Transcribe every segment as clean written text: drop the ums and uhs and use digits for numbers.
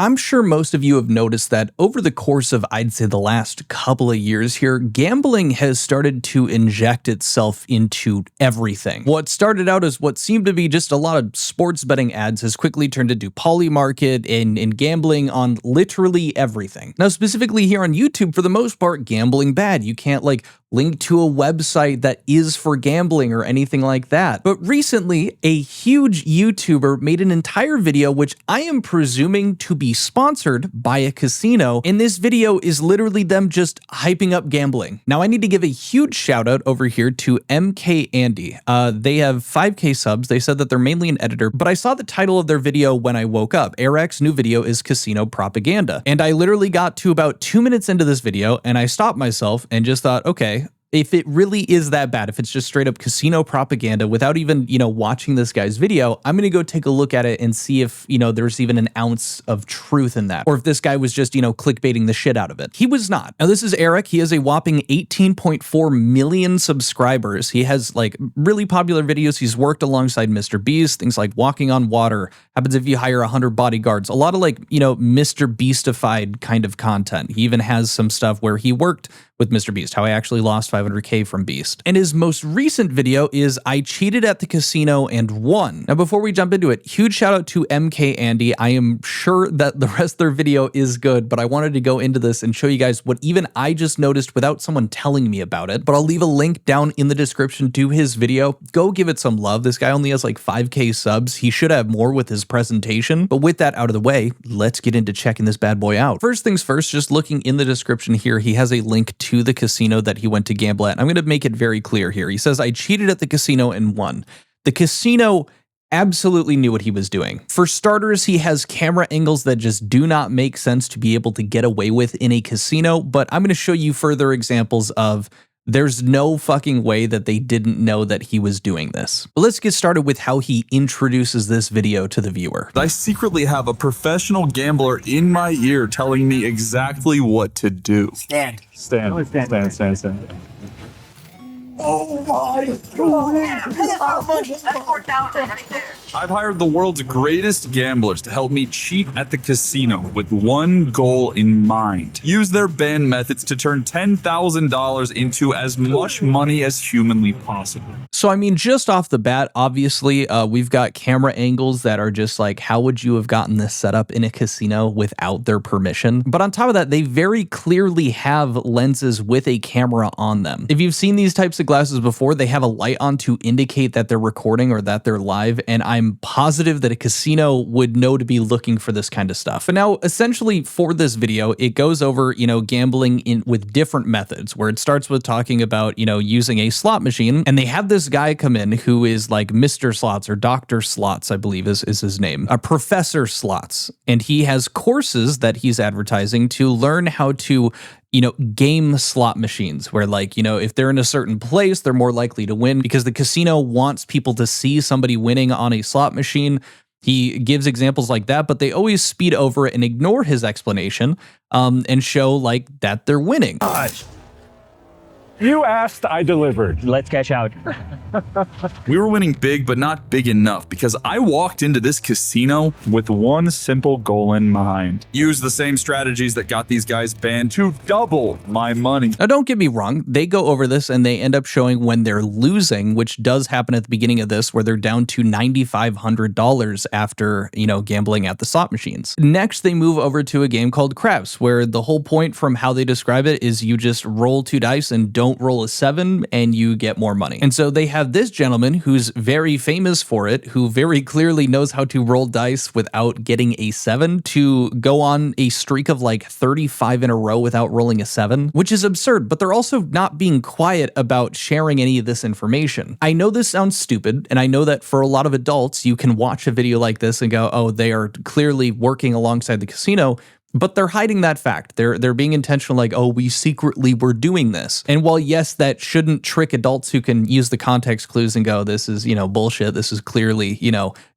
I'm sure most of you have noticed that over the course of, I'd say, the last couple of years here, gambling has started to inject itself into everything. What started out as what seemed to be just a lot of sports betting ads has quickly turned into Polymarket and gambling on literally everything. Now, specifically here on YouTube, for the most part, gambling bad. You can't link to a website that is for gambling or anything like that. But recently, a huge YouTuber made an entire video which I am presuming to be sponsored by a casino, and this video is literally them just hyping up gambling. Now, I need to give a huge shout out over here to MK Andy. They have 5K subs. They said that they're mainly an editor, but I saw the title of their video when I woke up. Airrack's new video is casino propaganda. And I literally got to about 2 minutes into this video and I stopped myself and just thought, okay, if it really is that bad, if it's just straight up casino propaganda without even, watching this guy's video, I'm going to go take a look at it and see if, there's even an ounce of truth in that. Or if this guy was just, clickbaiting the shit out of it. He was not. Now, this is Airrack. He has a whopping 18.4 million subscribers. He has really popular videos. He's worked alongside Mr. Beast, things like walking on water, happens if you hire 100 bodyguards, a lot of Mr. Beastified kind of content. He even has some stuff where he worked with Mr. Beast, how I actually lost 500K from Beast. And his most recent video is I cheated at the casino and won. Now, before we jump into it, huge shout out to MK Andy. I am sure that the rest of their video is good, but I wanted to go into this and show you guys what even I just noticed without someone telling me about it. But I'll leave a link down in the description to his video. Go give it some love. This guy only has 5K subs. He should have more with his presentation. But with that out of the way, let's get into checking this bad boy out. First things first, just looking in the description here, he has a link to the casino that he went to gamble at. I'm going to make it very clear here. He says, I cheated at the casino and won. The casino absolutely knew what he was doing. For starters, he has camera angles that just do not make sense to be able to get away with in a casino, but I'm going to show you further examples of there's no fucking way that they didn't know that he was doing this. But let's get started with how he introduces this video to the viewer. I secretly have a professional gambler in my ear telling me exactly what to do. Stand. Stand. Stand. Oh my God. I've hired the world's greatest gamblers to help me cheat at the casino with one goal in mind. Use their banned methods to turn $10,000 into as much money as humanly possible. So, I mean, just off the bat, obviously, we've got camera angles that are just how would you have gotten this set up in a casino without their permission? But on top of that, they very clearly have lenses with a camera on them. If you've seen these types of glasses before, they have a light on to indicate that they're recording or that they're live, and I'm positive that a casino would know to be looking for this kind of stuff. But now, essentially, for this video, it goes over, gambling with different methods, where it starts with talking about, using a slot machine, and they have this guy come in who is Mr. Slots or Dr. Slots, I believe is his name, a Professor Slots, and he has courses that he's advertising to learn how to game slot machines where if they're in a certain place, they're more likely to win because the casino wants people to see somebody winning on a slot machine. He gives examples like that, but they always speed over it and ignore his explanation and show that they're winning. You asked, I delivered. Let's cash out. We were winning big, but not big enough because I walked into this casino With one simple goal in mind. use the same strategies that got these guys banned to double my money. Now, don't get me wrong. They go over this and they end up showing when they're losing, which does happen at the beginning of this, where they're down to $9,500 after, gambling at the slot machines. Next, they move over to a game called Craps, where the whole point from how they describe it is you just roll 2 dice and don't roll a 7 and you get more money. And so they have this gentleman who's very famous for it, who very clearly knows how to roll dice without getting a 7 to go on a streak of 35 in a row without rolling a 7, which is absurd, but they're also not being quiet about sharing any of this information. I know this sounds stupid, and I know that for a lot of adults, you can watch a video like this and go, oh, they are clearly working alongside the casino. But they're hiding that fact. They're being intentional, oh, we secretly were doing this. And while, yes, that shouldn't trick adults who can use the context clues and go, this is, bullshit. This is clearly,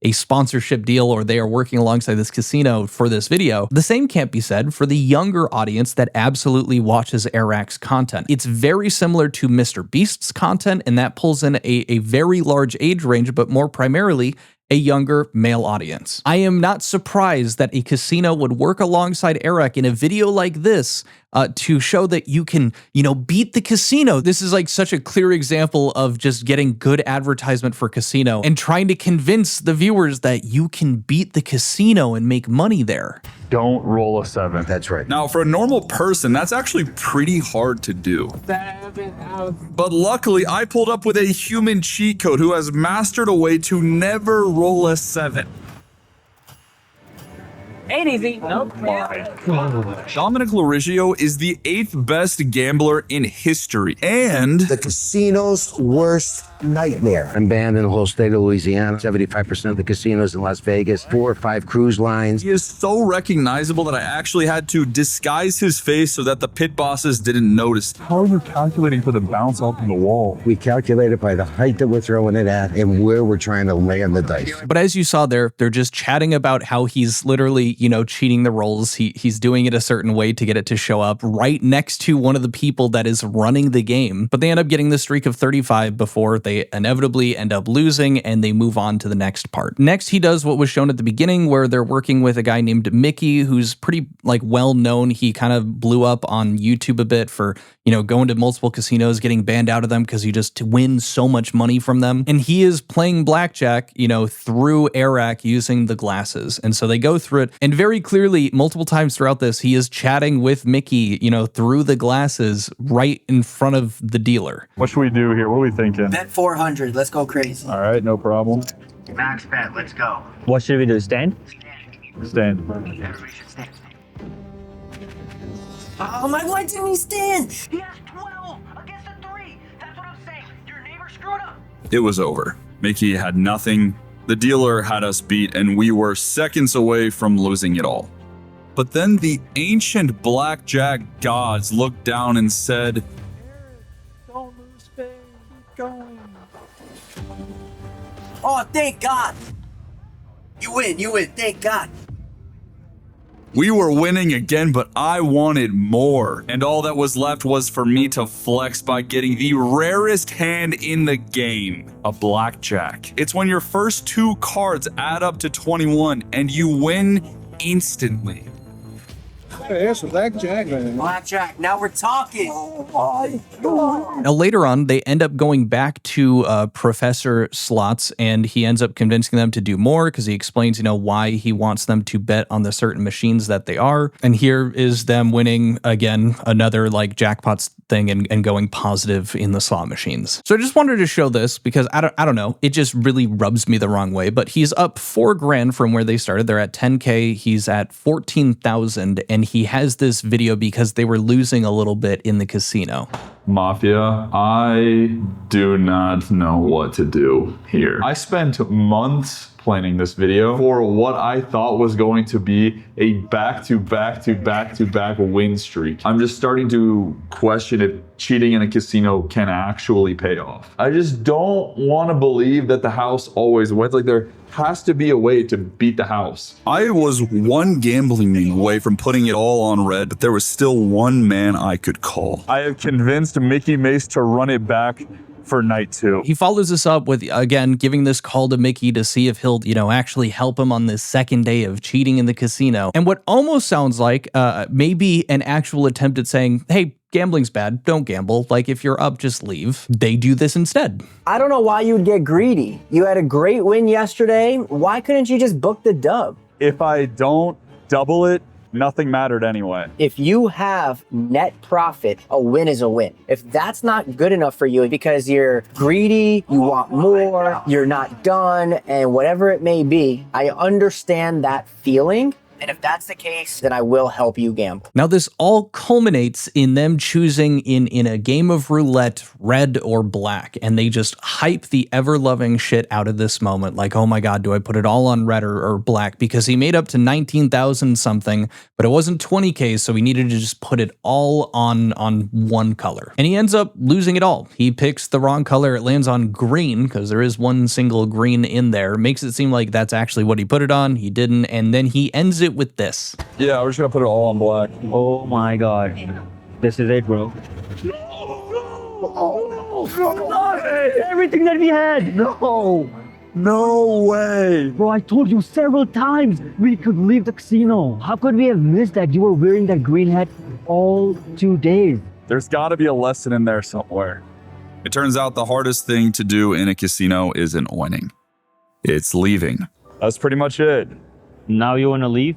a sponsorship deal, or they are working alongside this casino for this video. The same can't be said for the younger audience that absolutely watches Airrack's content. It's very similar to Mr. Beast's content, and that pulls in a very large age range, but more primarily a younger male audience. I am not surprised that a casino would work alongside Airrack in a video like this to show that you can, beat the casino. This is like such a clear example of just getting good advertisement for casino and trying to convince the viewers that you can beat the casino and make money there. Don't roll a 7. That's right. Now, for a normal person, that's actually pretty hard to do. 7 out. But luckily, I pulled up with a human cheat code who has mastered a way to never roll a 7. Ain't easy. Nope. Dominic Laurigio is the 8th best gambler in history, and The casino's worst nightmare. I'm banned in the whole state of Louisiana. 75% of the casinos in Las Vegas, 4 or 5 cruise lines. he is so recognizable that I actually had to disguise his face so that the pit bosses didn't notice. How are you calculating for the bounce off the wall? We calculate it by the height that we're throwing it at and where we're trying to land the dice. But as you saw there, they're just chatting about how he's literally, cheating the rolls. He's doing it a certain way to get it to show up right next to one of the people that is running the game. But they end up getting the streak of 35 before they inevitably end up losing, and they move on to the next part. Next, he does what was shown at the beginning, where they're working with a guy named Mickey, who's pretty well known. He kind of blew up on YouTube a bit for, going to multiple casinos, getting banned out of them because he just wins so much money from them. And he is playing blackjack, through Airrack using the glasses. And so they go through it, and very clearly, multiple times throughout this, he is chatting with Mickey, through the glasses right in front of the dealer. What should we do here? What are we thinking? Bet 400. Let's go crazy. All right, no problem. Max bet. Let's go. What should we do? Stand? Stand. Everybody should stand. Oh my! Why didn't he stand? He has 12 against a 3. That's what I'm saying. Your neighbor screwed up. It was over. Mickey had nothing. The dealer had us beat, and we were seconds away from losing it all. But then the ancient blackjack gods looked down and said, Don't lose faith. Keep going. Oh, thank God! You win. You win. Thank God. we were winning again, but I wanted more. And all that was left was for me to flex by getting the rarest hand in the game, a blackjack. It's when your first 2 cards add up to 21 and you win instantly. Hey, here's some blackjack, man. Blackjack. Now we're talking. Oh my God. Now, later on, they end up going back to Professor Slots, and he ends up convincing them to do more because he explains, why he wants them to bet on the certain machines that they are. And here is them winning again, another jackpots thing and going positive in the slot machines. So I just wanted to show this because I don't know, it just really rubs me the wrong way. But he's up $4,000 from where they started. They're at 10K. He's at 14,000, and he has this video because they were losing a little bit in the casino. Mafia, I do not know what to do here. I spent months planning this video for what I thought was going to be a back-to-back-to-back-to-back win streak. I'm just starting to question if cheating in a casino can actually pay off. I just don't want to believe that the house always wins. There has to be a way to beat the house. I was one gambling man away from putting it all on red, but there was still one man I could call. I have convinced Mickey Mace to run it back for night 2. He follows this up with, again, giving this call to Mickey to see if he'll, actually help him on this second day of cheating in the casino. And what almost sounds like maybe an actual attempt at saying, hey, gambling's bad, don't gamble. If you're up, just leave. They do this instead. I don't know why you would get greedy. You had a great win yesterday. Why couldn't you just book the dub? If I don't double it, nothing mattered anyway. If you have net profit, a win is a win. If that's not good enough for you because you're greedy, you want more, you're not done, and whatever it may be, I understand that feeling. And if that's the case, then I will help you gamble. Now, this all culminates in them choosing in a game of roulette, red or black, and they just hype the ever-loving shit out of this moment. Oh my God, do I put it all on red or black? Because he made up to 19,000 something, but it wasn't 20K, so he needed to just put it all on one color. And he ends up losing it all. He picks the wrong color. It lands on green, because there is one single green in there. Makes it seem like that's actually what he put it on. He didn't, and then he ends it with this. Yeah, we're just gonna put it all on black. Oh my God. This is it, bro. Oh, no. Everything that we had. No. No way. Bro, I told you several times we could leave the casino. How could we have missed that? You were wearing that green hat all 2 days. There's got to be a lesson in there somewhere. It turns out the hardest thing to do in a casino isn't winning. It's leaving. That's pretty much it. Now you want to leave?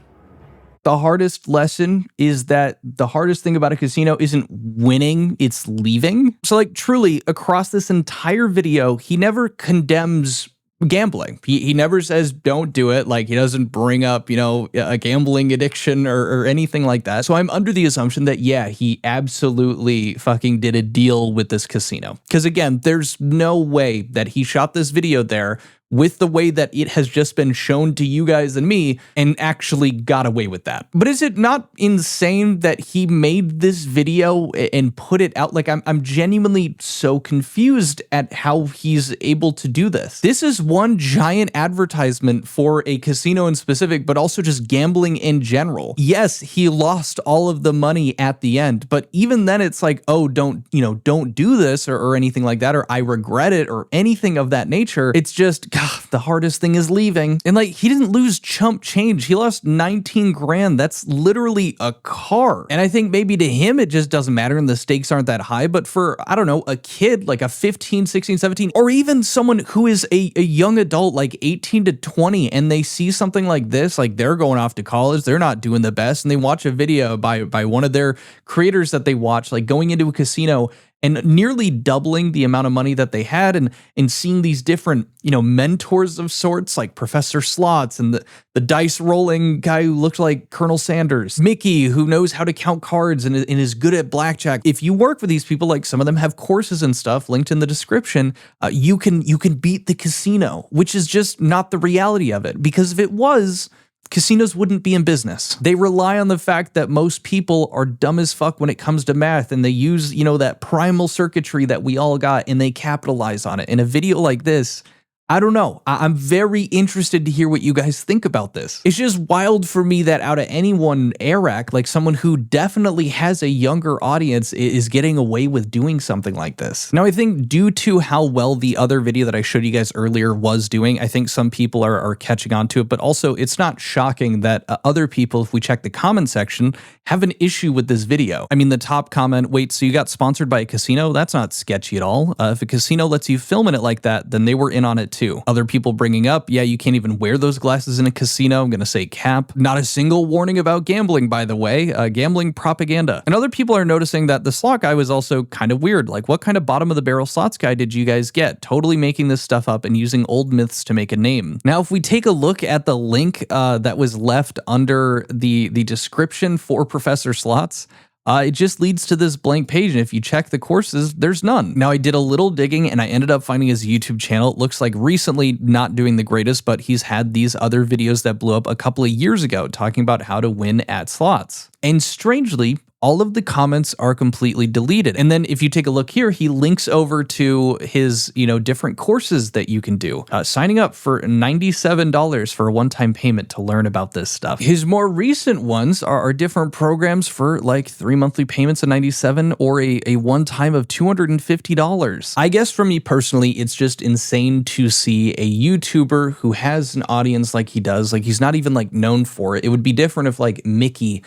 The hardest lesson is that the hardest thing about a casino isn't winning, it's leaving. So like truly across this entire video, he never condemns gambling. He never says don't do it. Like he doesn't bring up, you know, a gambling addiction or anything like that. So I'm under the assumption that, yeah, he absolutely fucking did a deal with this casino. Because again, there's no way that he shot this video there with the way that it has just been shown to you guys and me and actually got away with that. But is it not insane that he made this video and put it out? Like I'm genuinely so confused at how he's able to do this. This is one giant advertisement for a casino in specific, but also just gambling in general. Yes, he lost all of the money at the end, but even then it's like, oh, don't do this or anything like that, or I regret it or anything of that nature. It's just, God, the hardest thing is leaving. And like, he didn't lose chump change. He lost 19 grand. That's literally a car. And I think maybe to him, it just doesn't matter and the stakes aren't that high. But for, I don't know, a kid, like a 15, 16, 17, or even someone who is a young adult, like 18 to 20, and they see something like this, like they're going off to college, they're not doing the best, and they watch a video by one of their creators that they watch, like going into a casino and nearly doubling the amount of money that they had, and seeing these different, you know, mentors of sorts like Professor Slots and the dice rolling guy who looked like Colonel Sanders, Mickey who knows how to count cards and is good at blackjack. If you work with these people, like some of them have courses and stuff linked in the description, you can beat the casino, which is just not the reality of it. Because if it was, casinos wouldn't be in business. They rely on the fact that most people are dumb as fuck when it comes to math, and they use, you know, that primal circuitry that we all got, and they capitalize on it. In a video like this, I don't know. I'm very interested to hear what you guys think about this. It's just wild for me that out of anyone, Airrack, like someone who definitely has a younger audience, is getting away with doing something like this. Now, I think due to how well the other video that I showed you guys earlier was doing, I think some people are catching on to it, but also it's not shocking that other people, if we check the comment section, have an issue with this video. I mean, the top comment, wait, so you got sponsored by a casino? That's not sketchy at all. If a casino lets you film in it like that, then they were in on it too. Other people bringing up, yeah, you can't even wear those glasses in a casino. I'm going to say cap. Not a single warning about gambling, by the way. Gambling propaganda. And other people are noticing that the slot guy was also kind of weird. Like, what kind of bottom of the barrel slots guy did you guys get? Totally making this stuff up and using old myths to make a name. Now, if we take a look at the link that was left under the description for Professor Slots, it just leads to this blank page, and if you check the courses, there's none. Now, I did a little digging, and I ended up finding his YouTube channel. It looks like recently not doing the greatest, but he's had these other videos that blew up a couple of years ago talking about how to win at slots. And strangely, all of the comments are completely deleted. And then if you take a look here, he links over to his, you know, different courses that you can do. Signing up for $97 for a one-time payment to learn about this stuff. His more recent ones are different programs for like 3 monthly payments of $97 or a one-time of $250. I guess for me personally, it's just insane to see a YouTuber who has an audience like he does. Like, he's not even like known for it. It would be different if like Mickey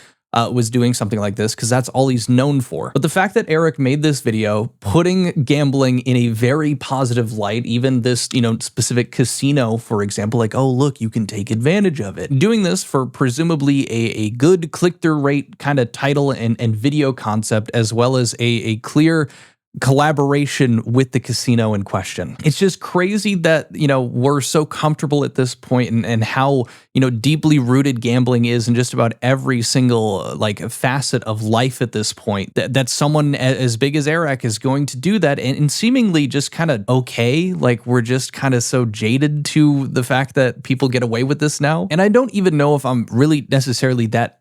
was doing something like this, because that's all he's known for. But the fact that Eric made this video putting gambling in a very positive light, even this, you know, specific casino, for example, like, oh, look, you can take advantage of it. Doing this for presumably a good click-through rate kind of title and video concept, as well as a clear collaboration with the casino in question. It's just crazy that, you know, we're so comfortable at this point, and how, you know, deeply rooted gambling is in just about every single like facet of life at this point, that someone as big as Airrack is going to do that, and seemingly just kind of okay. Like, we're just kind of so jaded to the fact that people get away with this now. And I don't even know if I'm really necessarily that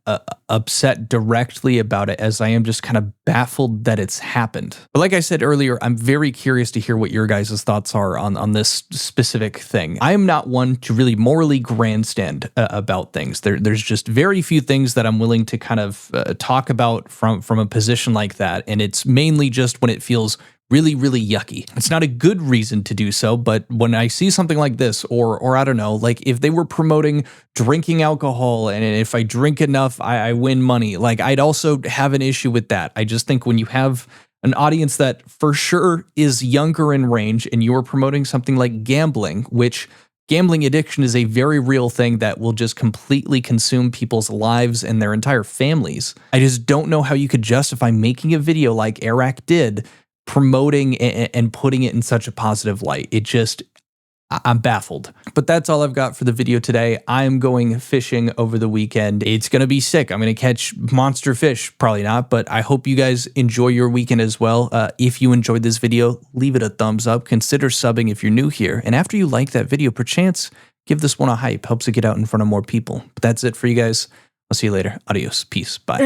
upset directly about it, as I am just kind of baffled that it's happened. But like I said earlier, I'm very curious to hear what your guys' thoughts are on this specific thing. I am not one to really morally grandstand about things. There's just very few things that I'm willing to kind of talk about from a position like that, and it's mainly just when it feels really, really yucky. It's not a good reason to do so, but when I see something like this, or I don't know, like if they were promoting drinking alcohol and if I drink enough, I win money, like I'd also have an issue with that. I just think when you have an audience that for sure is younger in range and you're promoting something like gambling, which gambling addiction is a very real thing that will just completely consume people's lives and their entire families. I just don't know how you could justify making a video like Airrack did, promoting and putting it in such a positive light. I'm baffled. But that's all I've got for the video today. I'm going fishing over the weekend. It's going to be sick. I'm going to catch monster fish. Probably not, but I hope you guys enjoy your weekend as well. If you enjoyed this video, leave it a thumbs up. Consider subbing if you're new here. And after you like that video, perchance, give this one a hype. Helps it get out in front of more people. But that's it for you guys. I'll see you later. Adios. Peace. Bye.